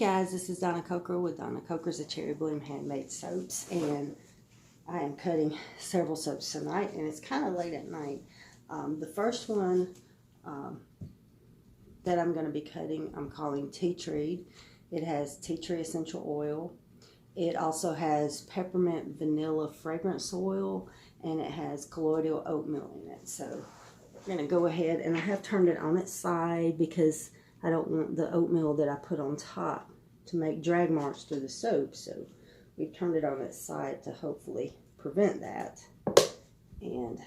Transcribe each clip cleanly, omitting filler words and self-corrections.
guys, this is Donna Coker with Donna Coker's a Cherry Bloom Handmade Soaps, and I am cutting several soaps tonight, and it's kind of late at night. The first one that I'm going to be cutting, I'm calling Tea Tree. It has tea tree essential oil. It also has peppermint vanilla fragrance oil, and it has colloidal oatmeal in it. So we're going to go ahead, and I have turned it on its side because I don't want the oatmeal that I put on top to make drag marks through the soap. So we've turned it on its side to hopefully prevent that. And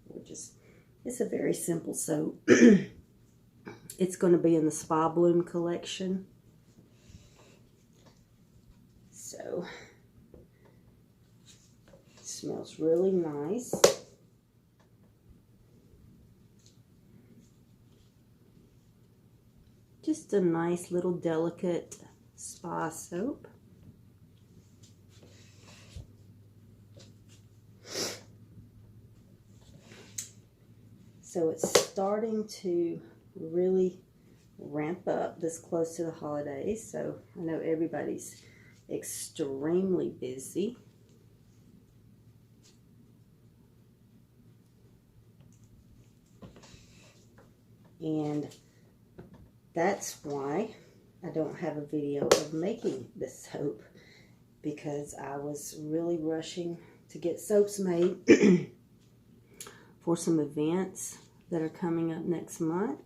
we're just, it's a very simple soap. It's going to be in the Spa Bloom collection. So it smells really nice. Just a nice little delicate spa soap. So it's starting to really ramp up this close to the holidays. So I know everybody's extremely busy. And that's why I don't have a video of making this soap, because I was really rushing to get soaps made for some events that are coming up next month.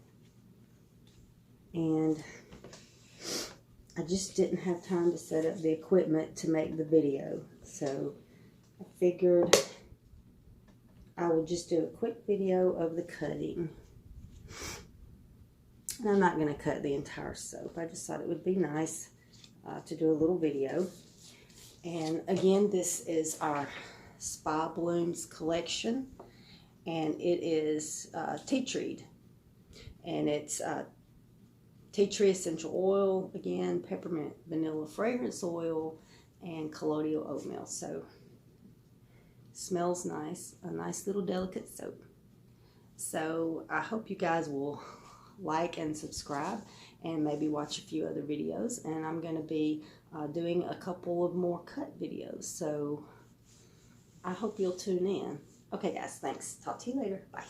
And I just didn't have time to set up the equipment to make the video. So I figured I would just do a quick video of the cutting. And I'm not going to cut the entire soap. I just thought it would be nice to do a little video. And again, this is our Spa Blooms collection. And it is tea tree. And it's tea tree essential oil, again, peppermint vanilla fragrance oil, and colloidal oatmeal. So smells nice, a nice little delicate soap. So I hope you guys will like and subscribe and maybe watch a few other videos, and I'm going to be doing a couple of more cut videos, so I hope you'll tune in. Okay guys, thanks. Talk to you later. Bye.